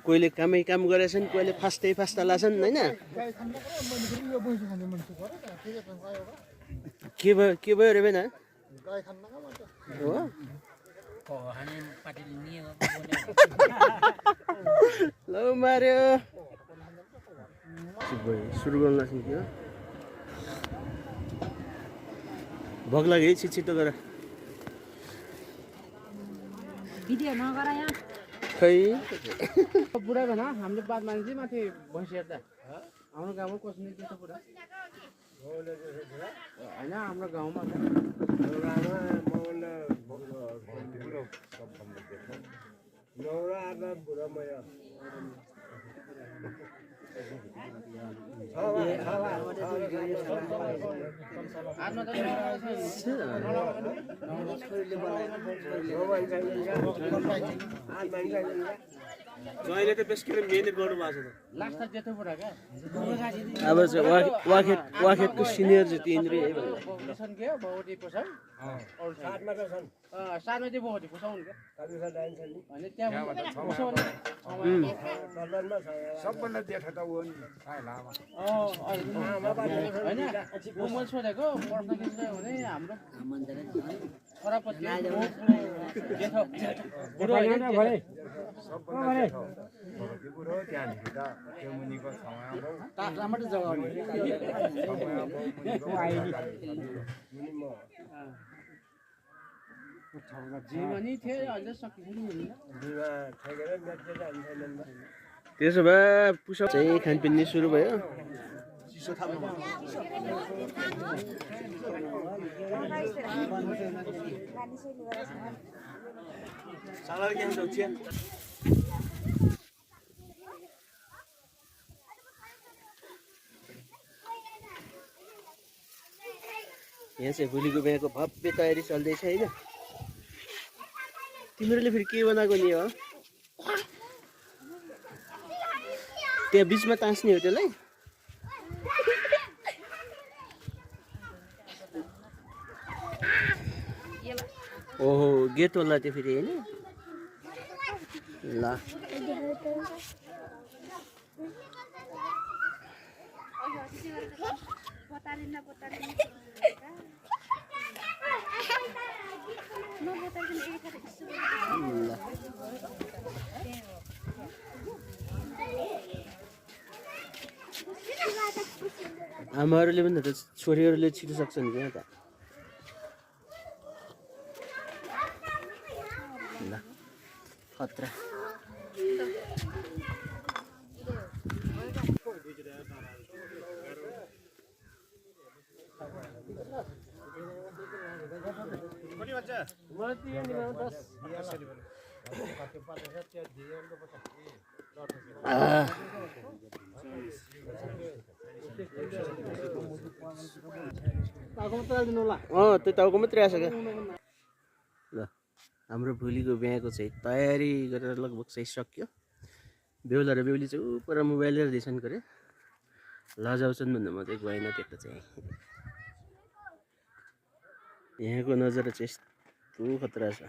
कोहीले कामै काम गरेछन्, कोहीले फास्टै फास्टा लाछन् हैन। के भयो रे बेना? हो ल मार्यो सुरु गर्न सक्यो। भोक लाग्यो है, छिटो गर। भिडियो नगर यहाँ खै बुढा भएन हामीले बात मान्छ माथि भैँसी हेर्दा हाम्रो गाउँमा कसले के छ बुढा होइन हाम्रो गाउँमा जहिले त बेसकेर मेहनत गर्नु भएको छ त। लास्ट जेठो बुढा क्या अब चाहिँ वाखेतको सिनियर चाहिँ तिनीहरू है भन्नु। पपुलेसन के हो बहुटी पोसाउ साथमा त छन् साथमा चाहिँ बहुटी पोसाउनु क्या अनि त्यहाँ सबभन्दा जेठो त हो नि लामा होइन म मैले सोधेको पर्दाखेरि चाहिँ भने हाम्रो खराबपट्टि जेठो बुढो होइन सबभन्दा जेठो बुढो त्यहाँदेखि त त्यो मुनिको राम्ररी जग्गा जीवनी थियो अझै सकिँदैन त्यसो भए पुसअप चाहिँ खानपिन नै सुरु भयो। यहाँ चाहिँ भोलिको बिहाको भव्य तयारी चल्दैछ होइन। तिमीहरूले फेरि के बनाएको नि हो? त्यहाँ बिचमा तास्ने हो त्यसलाई? ओहो गेट होला त्यो फेरि होइन। ल आमाहरूले पनि त छोरीहरूले छिटो सक्छन् क्या त। ल खतरा त्यो टाउको मात्रै आएको छ क्या। ल हाम्रो भोलिको बिहाको चाहिँ तयारी गरेर लगभग चाहिँ सक्यो। बेहुला र बेहुली चाहिँ उपर मोबाइल हेर्दैछन् गरे लजाउँछन् भन्दा मात्रै गएन त्यता चाहिँ। यहाँको नजारा चाहिँ यस्तो खतरा छ।